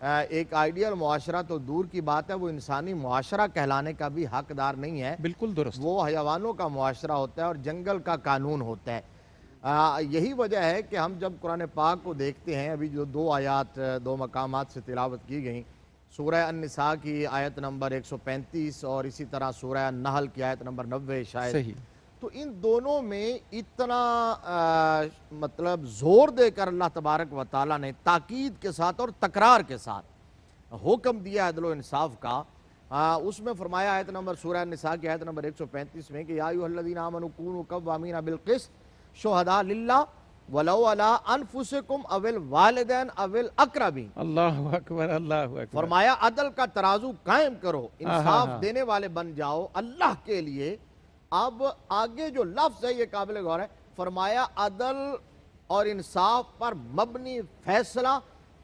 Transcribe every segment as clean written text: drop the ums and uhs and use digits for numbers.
ایک آئیڈیل معاشرہ تو دور کی بات ہے، وہ انسانی معاشرہ کہلانے کا بھی حقدار نہیں ہے، بالکل درست. وہ حیوانوں کا معاشرہ ہوتا ہے اور جنگل کا قانون ہوتا ہے. یہی وجہ ہے کہ ہم جب قرآن پاک کو دیکھتے ہیں، ابھی جو دو آیات دو مقامات سے تلاوت کی گئیں، سورہ النساء کی آیت نمبر 135 اور اسی طرح سورہ النحل کی آیت نمبر 90 شاید، صحیح. تو ان دونوں میں اتنا مطلب زور دے کر اللہ تبارک و تعالیٰ نے تاکید کے ساتھ اور تکرار کے ساتھ حکم دیا عدل و انصاف کا. اس میں فرمایا آیت نمبر سورہ النساء کی آیت نمبر 135 میں کہ یا ایھا الذین آمنوا کونوا قوامین بالقسط شہداء للہ ولو علی انفسکم او الوالدین او الاقربین. اللہ اکبر، اللہ اکبر. فرمایا عدل کا ترازو قائم کرو، انصاف دینے والے بن جاؤ اللہ کے لیے. اب آگے جو لفظ ہے یہ قابل غور ہے، فرمایا عدل اور انصاف پر مبنی فیصلہ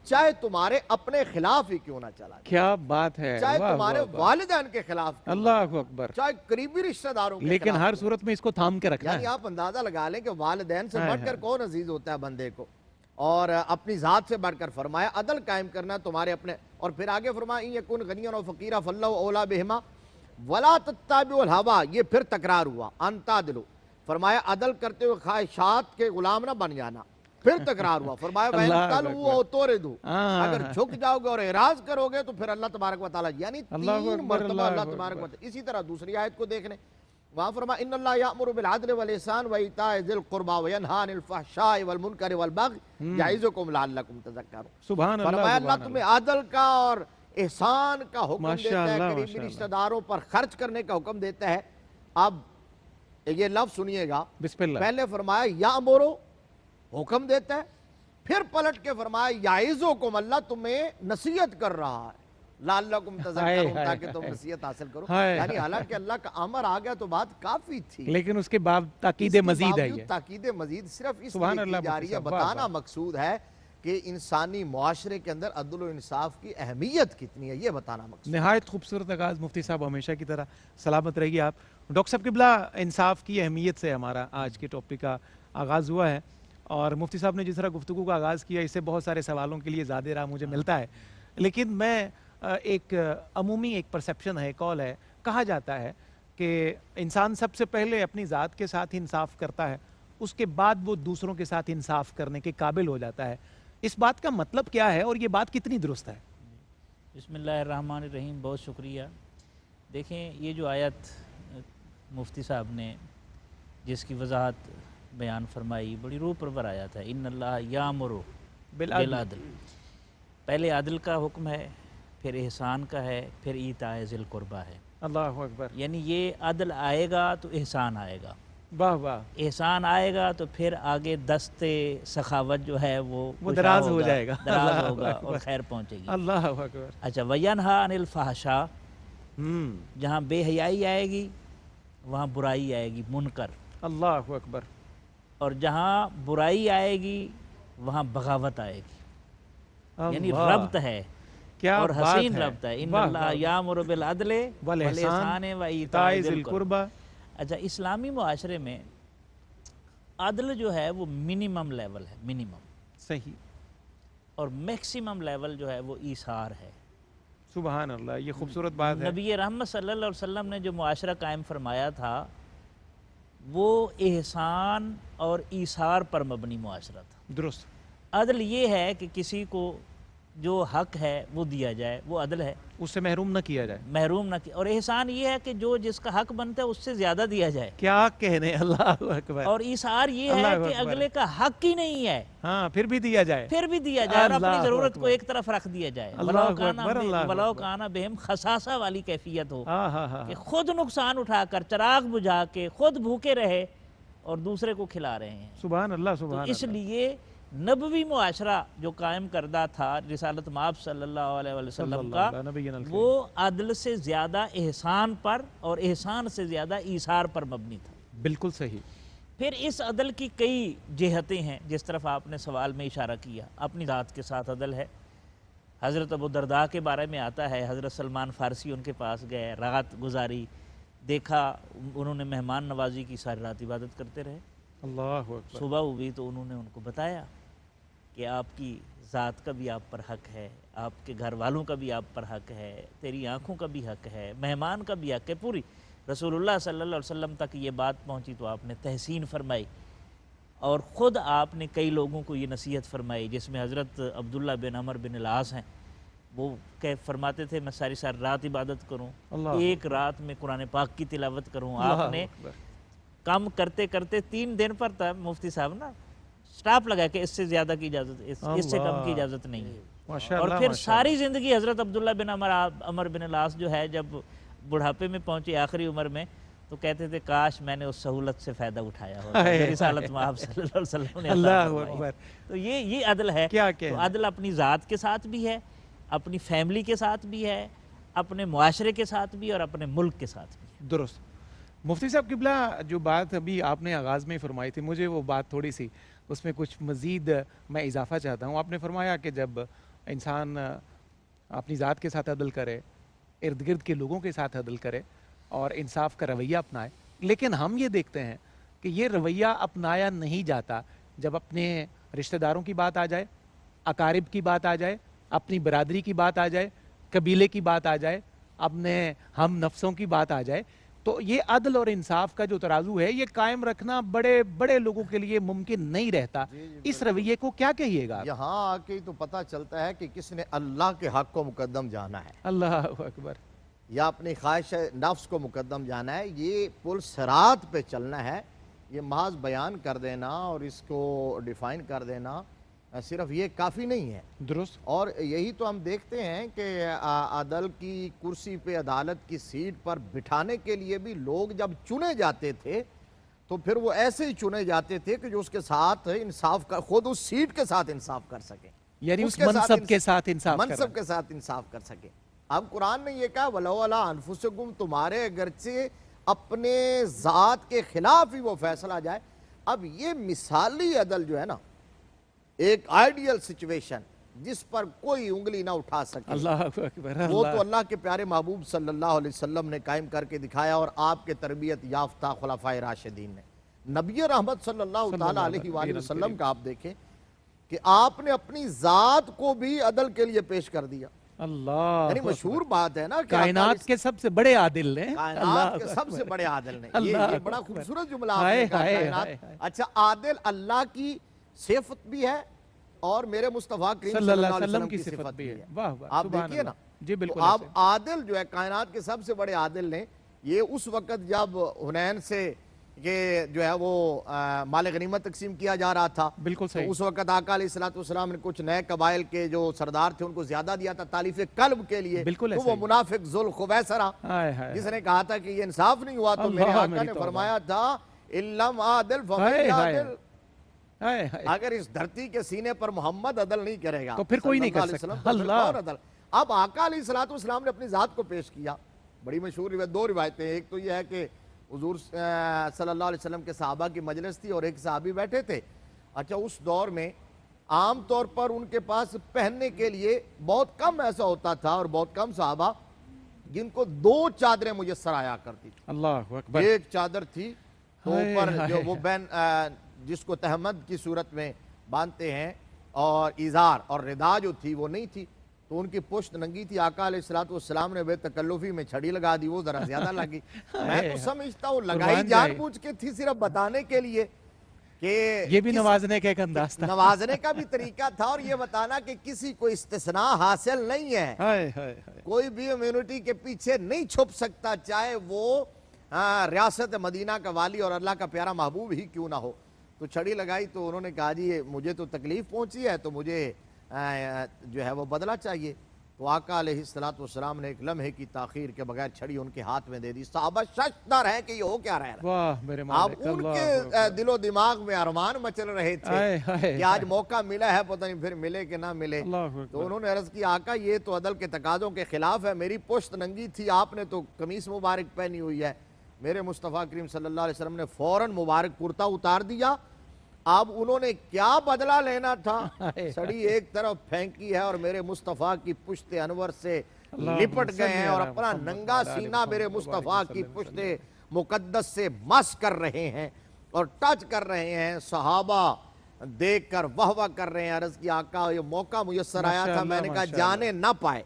چاہے تمہارے اپنے خلاف ہی کیوں نہ چلا جائے، کیا بات ہے. چاہے واہ تمہارے واہ واہ. والدین کے خلاف کیوں نہ اللہ اکبر. چاہے قریبی رشتہ داروں کے لیکن خلاف ہر کیوں. صورت میں اس کو تھام کے رکھنا یعنی ہے. آپ اندازہ لگا لیں کہ والدین سے ہائے بڑھ کر ہائے. کون عزیز ہوتا ہے بندے کو، اور اپنی ذات سے بڑھ کر فرمایا عدل قائم کرنا تمہارے اپنے. اور پھر آگے فرمایا ان یکن غنیا و فقیرا فاللہ اولی بہما ولا تتبعوا الہوی، یہ پھر تکرار ہوا، ان تعدلوا. فرمایا عدل کرتے ہوئے خواہشات کے غلام نہ بن جانا، پھر تکرار ہوا. فرمایا وَإِن اللہ تَلْوُوا اکبر. أَوْ تُعْرِضُوا، ہاں. اگر جھک جاؤ گے اور اعراض کرو گے تو پھر اللہ تبارک و تعالیٰ، یعنی اللہ تین اکبر، مرتبہ اللہ اللہ اکبر. تبارک و تعالیٰ. اسی طرح دوسری آیت کو دیکھ لیں، وہاں فرمایا ان اللہ یأمر بالعدل والإحسان وإیتاء ذی القربى وینہی عن الفحشاء والمنکر والبغی یعظکم لعلکم تذکرون. سبحان اللہ. فرمایا سبحان اللہ تمہیں عدل کا اور احسان کا حکم ماشاء دیتا ہے، اللہ، قریبی ماشاء رشتہ اللہ. داروں پر خرچ کرنے کا حکم دیتا ہے. اب یہ لفظ سنیے گا، بسم اللہ. پہلے فرمایا یأمرو، حکم دیتا ہے، پھر پلٹ کے فرمایا یعظکم، اللہ تمہیں نصیحت کر رہا ہے، لعلکم تذکرون، تاکہ تم نصیحت حاصل کرو. یعنی حالانکہ اللہ کا امر آ گیا تو بات کافی تھی، لیکن اس کے بعد تاکید مزید ہے. یہ تاکید مزید صرف اس سبحان لیے اللہ کی جا رہی ہے، مفتی صاحب، واہ بتانا واہ. مقصود ہے کہ انسانی معاشرے کے اندر عدل و انصاف کی اہمیت کتنی ہے، یہ بتانا مقصود. نہایت خوبصورت آغاز مفتی صاحب، ہمیشہ کی طرح سلامت رہیے آپ. ڈاکٹر صاحب قبلہ، انصاف کی اہمیت سے ہمارا آج کے ٹاپک کا آغاز ہوا ہے، اور مفتی صاحب نے جس طرح گفتگو کا آغاز کیا، اس سے بہت سارے سوالوں کے لیے زیادہ راہ مجھے ملتا ہے. لیکن میں ایک عمومی ایک پرسیپشن ہے، قول ہے، کہا جاتا ہے کہ انسان سب سے پہلے اپنی ذات کے ساتھ انصاف کرتا ہے، اس کے بعد وہ دوسروں کے ساتھ انصاف کرنے کے قابل ہو جاتا ہے. اس بات کا مطلب کیا ہے اور یہ بات کتنی درست ہے؟ بسم اللہ الرحمن الرحیم. بہت شکریہ. دیکھیں، یہ جو آیت مفتی صاحب نے جس کی وضاحت بیان فرمائی، بڑی روح پرور آیت ہے. ان اللہ یامر بالعدل. پہلے عدل کا حکم ہے، پھر احسان کا ہے، پھر ایتاء ذی القربیٰ ہے. اللہ اکبر. یعنی یہ عدل آئے گا تو احسان آئے گا، واہ واہ. احسان آئے گا تو پھر آگے دست سخاوت جو ہے وہ دراز ہو جائے گا، دراز اللہ ہوگا اکبر. اور خیر پہنچے گی. اللہ اکبر. اچھا، وینہی عن الفحشاء، جہاں بے حیائی آئے گی وہاں برائی آئے گی، منکر. اللہ اکبر. اور جہاں برائی آئے گی وہاں بغاوت آئے گی. یعنی ربط ہے، کیا اور بات حسین ہے. ربط ہے. ان واہ اللہ واہ. یامر بالعدل والاحسان وایتاء ذی القربیٰ. اچھا، اسلامی معاشرے میں عدل جو ہے وہ منیمم لیول ہے، منیمم. صحیح. اور میکسیمم لیول جو ہے وہ ایثار ہے. سبحان اللہ، یہ خوبصورت بات ہے. نبی رحمت صلی اللہ علیہ وسلم نے جو معاشرہ قائم فرمایا تھا وہ احسان اور ایثار پر مبنی معاشرہ تھا. درست. عدل یہ ہے کہ کسی کو جو حق ہے وہ دیا جائے، وہ عدل ہے، اس سے محروم نہ کیا جائے. محروم نہ کیا. اور احسان یہ ہے کہ جو جس کا حق بنتا ہے اس سے زیادہ دیا جائے. کیا کہنے. اللہ اکبر. اور ایثار یہ ہے اللہ کہ اکبر. اگلے کا حق ہی نہیں ہے ہاں، پھر بھی دیا جائے. پھر بھی دیا جائے، اور اپنی اللہ ضرورت کو اکبر. ایک طرف رکھ دیا جائے. اللہ اکبر، اللہ ولو اکبر. کان بہم خصاصہ والی کیفیت ہو، ہاں ہاں ہاں. کہ خود نقصان اٹھا کر چراغ بجھا کے خود بھوکے رہے اور دوسرے کو کھلا رہے ہیں. سبحان اللہ، تو سبحان اس اللہ. لیے نبوی معاشرہ جو قائم کردہ تھا رسالت مآب صلی اللہ علیہ وسلم کا، وہ عدل سے زیادہ احسان پر اور احسان سے زیادہ ایثار پر مبنی تھا. بالکل صحیح. پھر اس عدل کی کئی جہتیں ہیں، جس طرف آپ نے سوال میں اشارہ کیا. اپنی ذات کے ساتھ عدل ہے. حضرت ابو درداء کے بارے میں آتا ہے، حضرت سلمان فارسی ان کے پاس گئے، رات گزاری، دیکھا انہوں نے مہمان نوازی کی، ساری رات عبادت کرتے رہے. اللہ اکبر. صبح ہوئی تو انہوں نے ان کو بتایا کہ آپ کی ذات کا بھی آپ پر حق ہے، آپ کے گھر والوں کا بھی آپ پر حق ہے، تیری آنکھوں کا بھی حق ہے، مہمان کا بھی حق ہے. پوری رسول اللہ صلی اللہ علیہ وسلم تک یہ بات پہنچی تو آپ نے تحسین فرمائی، اور خود آپ نے کئی لوگوں کو یہ نصیحت فرمائی، جس میں حضرت عبداللہ بن عمر بن العاص ہیں. وہ فرماتے تھے میں ساری رات عبادت کروں، ایک رات میں قرآن پاک کی تلاوت کروں. آپ نے کم کرتے کرتے 3 دن پر تھا مفتی صاحب نا سٹاپ لگا کہ اس سے زیادہ کی اجازت، اس سے کم کی اجازت نہیں ہے. اور پھر ساری زندگی حضرت عبداللہ بن عمر بن العاص جو ہے جب بڑھاپے میں پہنچے آخری عمر میں تو کہتے تھے کاش میں نے اس سہولت سے فائدہ اٹھایا ہوتا جو رسالت مآب صلی اللہ علیہ وسلم نے عطا فرمائی. تو یہ عدل ہے. تو عدل اپنی ذات کے ساتھ بھی ہے، اپنی فیملی کے ساتھ بھی ہے، اپنے معاشرے کے ساتھ بھی، اور اپنے ملک کے ساتھ بھی. درست. مفتی صاحب قبلہ جو بات ابھی آپ نے آغاز میں فرمائی تھی، مجھے وہ بات تھوڑی سی اس میں کچھ مزید میں اضافہ چاہتا ہوں. آپ نے فرمایا کہ جب انسان اپنی ذات کے ساتھ عدل کرے، ارد گرد کے لوگوں کے ساتھ عدل کرے اور انصاف کا رویہ اپنائے، لیکن ہم یہ دیکھتے ہیں کہ یہ رویہ اپنایا نہیں جاتا جب اپنے رشتہ داروں کی بات آ جائے، اقارب کی بات آ جائے، اپنی برادری کی بات آ جائے، قبیلے کی بات آ جائے، اپنے ہم نفسوں کی بات آ جائے. تو یہ عدل اور انصاف کا جو ترازو ہے یہ قائم رکھنا بڑے بڑے لوگوں کے لیے ممکن نہیں رہتا. اس رویے کو کیا کہیے گا؟ یہاں آ کے تو پتہ چلتا ہے کہ کس نے اللہ کے حق کو مقدم جانا ہے، اللہ اکبر، یا اپنی خواہش نفس کو مقدم جانا ہے. یہ پل صراط پہ چلنا ہے. یہ محض بیان کر دینا اور اس کو ڈیفائن کر دینا صرف یہ کافی نہیں ہے. درست. اور یہی تو ہم دیکھتے ہیں کہ عدل کی کرسی پہ، عدالت کی سیٹ پر بٹھانے کے لیے بھی لوگ جب چنے جاتے تھے تو پھر وہ ایسے ہی چنے جاتے تھے کہ جو اس کے ساتھ انصاف کر، خود اس سیٹ کے ساتھ انصاف کر سکیں، یعنی اس منصب کے ساتھ انصاف کر منصب کے ساتھ انصاف کر سکیں. اب قرآن نے یہ کہا وَلَوْ عَلَىٰ أَنفُسِكُمْ، تمہارے اگرچہ اپنے ذات کے خلاف ہی وہ فیصلہ جائے. اب یہ مثالی عدل جو ہے نا، ایک آئیڈیل سچویشن جس پر کوئی انگلی نہ اٹھا سکے، اللہ اکبر، وہ تو اللہ کے پیارے محبوب صلی اللہ علیہ وسلم نے قائم کر کے دکھایا، اور آپ کے تربیت یافتہ خلفائے راشدین نے. نبی رحمت صلی اللہ تعالیٰ علیہ وآلہ وسلم کا آپ دیکھیں کہ آپ نے اپنی ذات کو بھی عدل کے لیے پیش کر دیا. اللہ، یعنی مشہور بات ہے نا کہ کائنات کے سب سے بڑے عادل نے، کائنات کے سب سے بڑے عادل نے. یہ بڑا خوبصورت جملہ آپ نے کہا، کائنات. اچھا، عادل اللہ کی صفت بھی ہے اور میرے مصطفیٰ کریم صلی اللہ علیہ وسلم کی صفت بھی ہے. آپ دیکھیے نا، جی بالکل. اب عادل جو ہے، کائنات کے سب سے بڑے عادل نے. یہ اس وقت جب حنین سے یہ جو ہے وہ مال غنیمت تقسیم کیا جا رہا تھا، بالکل صحیح. اس وقت آقا علیہ السلام نے کچھ نئے قبائل کے جو سردار تھے ان کو زیادہ دیا تھا تالیف قلب کے لیے. بالکل. تو وہ منافق ذوالخویسرہ جس نے کہا تھا کہ یہ انصاف نہیں ہوا، تو میرے آقا نے فرمایا تھا اِلَّمْ عَادِلْ فَمَنْ عَادِلْ، اگر اس دھرتی کے سینے پر محمد عدل نہیں کرے گا تو پھر کوئی نہیں کر سکتا. اللہ. اب آقا علیہ السلام نے اپنی ذات کو پیش کیا. بڑی مشہور روایت، 2 روایتیں. ایک تو یہ ہے کہ حضور صلی اللہ علیہ وسلم کے صحابہ کی مجلس تھی اور ایک صحابی بیٹھے تھے. اچھا، اس دور میں عام طور پر ان کے پاس پہننے کے لیے بہت کم ایسا ہوتا تھا، اور بہت کم صحابہ جن کو 2 چادریں میسر آیا کرتی تھی. اللہ اکبر. ایک چادر تھی تو اوپر جو وہ بین جس کو تہمد کی صورت میں باندھتے ہیں، اور ازار اور ردا جو تھی وہ نہیں تھی، تو ان کی پشت ننگی تھی. آقا علیہ السلام نے بے تکلفی میں چھڑی لگا دی، وہ ذرا زیادہ لگی. میں تو سمجھتا ہوں لگائی جان بوجھ کے تھی، صرف بتانے کے لیے کہ یہ بھی نوازنے کا ایک انداز تھا، نوازنے کا بھی طریقہ تھا، اور یہ بتانا کہ کسی کو استثناء حاصل نہیں ہے. کوئی بھی امیونٹی کے پیچھے نہیں چھپ سکتا، چاہے وہ ریاست مدینہ کا والی اور اللہ کا پیارا محبوب ہی کیوں نہ ہو. تو چھڑی لگائی تو انہوں نے کہا جی مجھے تو تکلیف پہنچی ہے، تو مجھے جو ہے وہ بدلہ چاہیے. تو آقا علیہ السلام نے ایک لمحے کی تاخیر کے بغیر چھڑی ان کے ہاتھ میں دے دی. صحابہ ششدر ہیں کہ یہ ہو کیا رہا ہے. اب ان کے دل و دماغ میں ارمان مچل رہے تھے کہ آج موقع ملا ہے، پتہ نہیں پھر ملے کہ نہ ملے. تو انہوں نے عرض کی آقا یہ تو عدل کے تقاضوں کے خلاف ہے، میری پشت ننگی تھی، آپ نے تو قمیص مبارک پہنی ہوئی ہے. میرے مصطفیٰ کریم صلی اللہ علیہ وسلم نے فوراً مبارک کرتا اتار دیا. اب انہوں نے کیا بدلہ لینا تھا، سڑی ایک طرف پھینکی ہے اور میرے مصطفیٰ کی پشت انور سے لپٹ گئے ہیں اور اپنا ننگا سینہ میرے مصطفیٰ کی پشت مقدس سے مس کر رہے ہیں اور ٹچ کر رہے ہیں. صحابہ دیکھ کر واہ واہ کر رہے ہیں، عرض کی آقا یہ موقع میسر آیا تھا، میں نے کہا جانے نہ پائے،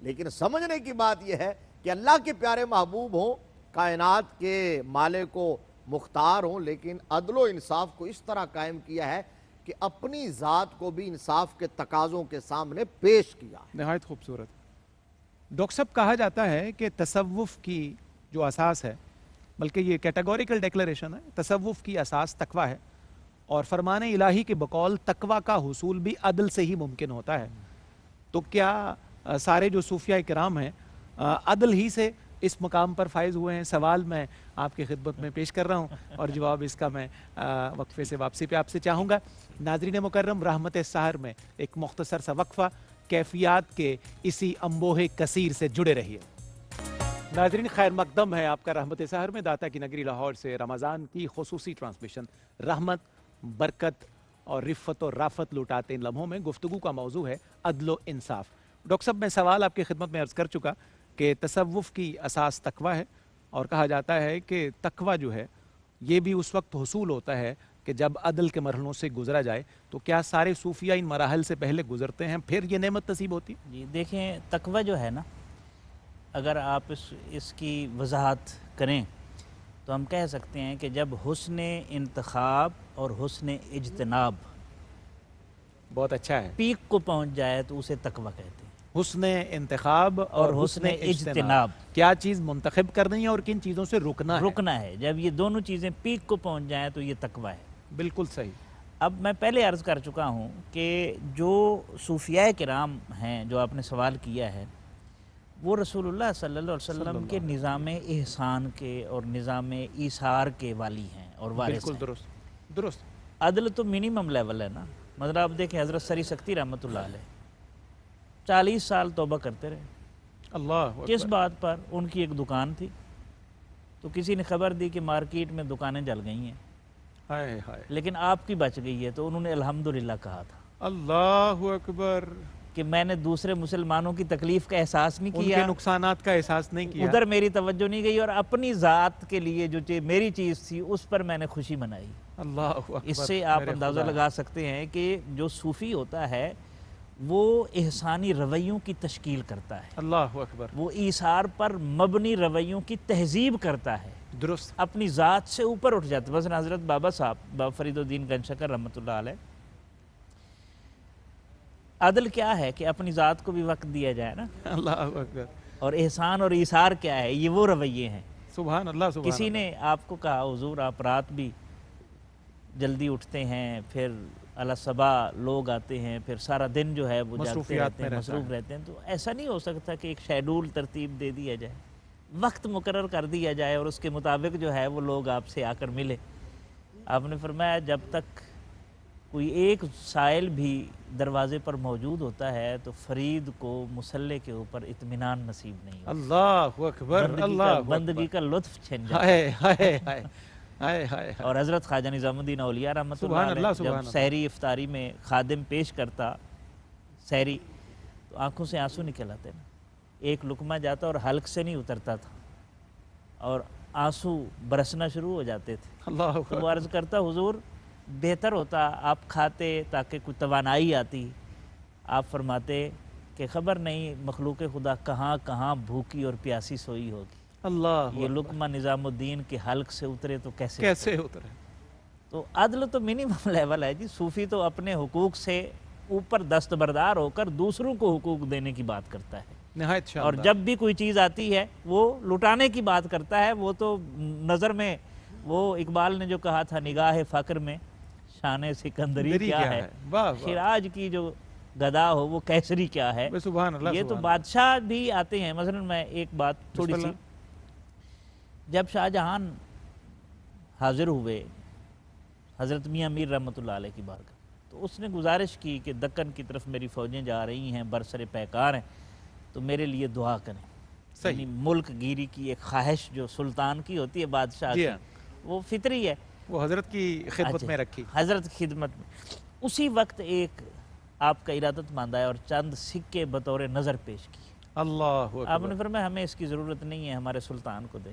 لیکن سمجھنے کی بات یہ ہے کہ اللہ کے پیارے محبوب ہوں، کائنات کے مالک و مختار ہوں، لیکن عدل و انصاف کو اس طرح قائم کیا ہے کہ اپنی ذات کو بھی انصاف کے تقاضوں کے سامنے پیش کیا ہے۔ نہایت خوبصورت۔ ڈاکٹر صاحب کہا جاتا ہے کہ تصوف کی جو اساس ہے، بلکہ یہ کیٹیگوریکل ڈیکلریشن ہے، تصوف کی اساس تقوی ہے، اور فرمان الہی کے بقول تقوی کا حصول بھی عدل سے ہی ممکن ہوتا ہے۔ تو کیا سارے جو صوفیاء کرام ہیں عدل ہی سے اس مقام پر فائز ہوئے ہیں؟ سوال میں آپ کی خدمت میں پیش کر رہا ہوں اور جواب اس کا میں وقفے سے واپسی پہ آپ سے چاہوں گا۔ ناظرین مکرم، رحمت سحر میں ایک مختصر سا وقفہ، کیفیات کے اسی انبوہ کثیر سے جڑے رہیے۔ ناظرین، خیر مقدم ہے آپ کا رحمت سحر میں، داتا کی نگری لاہور سے رمضان کی خصوصی ٹرانسمیشن۔ رحمت، برکت اور رفت و رافت لوٹاتے ان لمحوں میں گفتگو کا موضوع ہے عدل و انصاف۔ ڈاکٹر صاحب، میں سوال آپ کی خدمت میں عرض کر چکا کہ تصوف کی اساس تقوی ہے، اور کہا جاتا ہے کہ تقوی جو ہے یہ بھی اس وقت حصول ہوتا ہے کہ جب عدل کے مرحلوں سے گزرا جائے۔ تو کیا سارے صوفیاء ان مراحل سے پہلے گزرتے ہیں پھر یہ نعمت نصیب ہوتی ہے؟ جی دیکھیں، تقوی جو ہے نا، اگر آپ اس کی وضاحت کریں تو ہم کہہ سکتے ہیں کہ جب حسن انتخاب اور حسن اجتناب بہت اچھا ہے۔ پیک کو پہنچ جائے تو اسے تقوی کہتے ہیں۔ حسن انتخاب اور حسن اجتناب، کیا چیز منتخب کرنی ہے اور کن چیزوں سے رکنا ہے۔ جب یہ دونوں چیزیں پیک کو پہنچ جائیں تو یہ تقوی ہے۔ بالکل صحیح۔ اب میں پہلے عرض کر چکا ہوں کہ جو صوفیاء کرام ہیں جو آپ نے سوال کیا ہے، وہ رسول اللہ صلی اللہ علیہ وسلم کے نظام احسان کے اور نظام ایثار کے والی ہیں اور وارث ہیں۔ بالکل درست درست۔ عدل تو منیمم لیول ہے نا۔ مطلب آپ دیکھیں حضرت سری سکتی رحمۃ اللہ علیہ 40 سال توبہ کرتے رہے۔ اللہ کس بات پر؟ ان کی ایک دکان تھی، تو کسی نے خبر دی کہ مارکیٹ میں دکانیں جل گئی ہیں، ہائے ہائے، لیکن آپ کی بچ گئی ہے، تو انہوں نے الحمدللہ کہا تھا اللہ اکبر، کہ میں نے دوسرے مسلمانوں کی تکلیف کا احساس نہیں ان کیا، کے نقصانات کا احساس نہیں کیا، ادھر میری توجہ نہیں گئی، اور اپنی ذات کے لیے جو میری چیز تھی اس پر میں نے خوشی منائی۔ اللہ اکبر۔ اس سے آپ میرے اندازہ خدا، لگا سکتے ہیں کہ جو صوفی ہوتا ہے وہ احسانی رویوں کی تشکیل کرتا ہے، اللہ اکبر، وہ ایثار پر مبنی رویوں کی تہذیب کرتا ہے، درست۔ اپنی ذات سے اوپر اٹھ جاتا ہے۔ مثلا حضرت بابا صاحب، بابا فرید الدین گنجشکر رحمۃ اللہ علیہ، عدل کیا ہے کہ اپنی ذات کو بھی وقت دیا جائے نا، اللہ اکبر، اور احسان اور ایثار کیا ہے؟ یہ وہ رویے ہیں۔ سبحان اللہ سبحان کسی اللہ۔ نے آپ کو کہا حضور آپ رات بھی جلدی اٹھتے ہیں، پھر الصبا لوگ آتے ہیں، پھر سارا دن جو ہے وہ جاگتے مصروفیات رہتے ہیں، میں رہتا مصروف ہے۔ رہتے ہیں، تو ایسا نہیں ہو سکتا کہ ایک شیڈول ترتیب دے دیا جائے، وقت مقرر کر دیا جائے اور اس کے مطابق جو ہے وہ لوگ آپ سے آ کر ملے۔ آپ نے فرمایا جب تک کوئی ایک سائل بھی دروازے پر موجود ہوتا ہے تو فرید کو مصلے کے اوپر اطمینان نصیب نہیں ہوتا، اللہ اکبر، اللہ بندگی کا لطف چھن جاتا ہے۔ ہائے ہائے ہائے ہائے ہائے، اور حضرت خواجہ نظام الدین اولیاء رحمۃ سبحان اللہ اللہ، علیہ سبحان جب اللہ۔ سحری افطاری میں خادم پیش کرتا سحری، تو آنکھوں سے آنسو نکل آتے نا، ایک لقمہ جاتا اور حلق سے نہیں اترتا تھا اور آنسو برسنا شروع ہو جاتے تھے۔ اللہ تو اکبر، وہ عرض کرتا حضور بہتر ہوتا آپ کھاتے تاکہ کوئی توانائی آتی۔ آپ فرماتے کہ خبر نہیں مخلوق خدا کہاں کہاں بھوکی اور پیاسی سوئی ہوگی، اللہ یہ لقمہ نظام الدین کے حلق سے اترے تو کیسے اترے؟ تو عدل تو منیمم لیول ہے جی۔ صوفی تو اپنے حقوق سے اوپر دستبردار ہو کر دوسروں کو حقوق دینے کی بات کرتا ہے، نہایت اور شاندار۔ جب بھی کوئی چیز آتی ہے وہ لٹانے کی بات کرتا ہے۔ وہ تو نظر میں، وہ اقبال نے جو کہا تھا نگاہ فقر میں شان سکندری کیا ہے، واہ واہ، خراج کی جو گدا ہو وہ کیسری کیا ہے۔ سبحان اللہ، یہ تو سبحان بادشاہ بھی آتے ہیں۔ مثلا میں ایک بات تھوڑی بسم سی، اللہ۔ جب شاہ جہان حاضر ہوئے حضرت میاں میر رحمۃ اللہ علیہ کی بارگاہ، تو اس نے گزارش کی کہ دکن کی طرف میری فوجیں جا رہی ہیں، برسر پیکار ہیں، تو میرے لیے دعا کریں۔ صحیح۔ یعنی ملک گیری کی ایک خواہش جو سلطان کی ہوتی ہے، بادشاہ جی کی، ہاں، وہ فطری ہے، وہ حضرت کی خدمت اچھا، میں رکھی۔ حضرت کی خدمت میں۔ اسی وقت ایک آپ کا ارادت ماندہ ہے اور چند سکے بطور نظر پیش کیے۔ اللہ آپ نے اکبر، فرمایا ہمیں اس کی ضرورت نہیں ہے، ہمارے سلطان کو دیں۔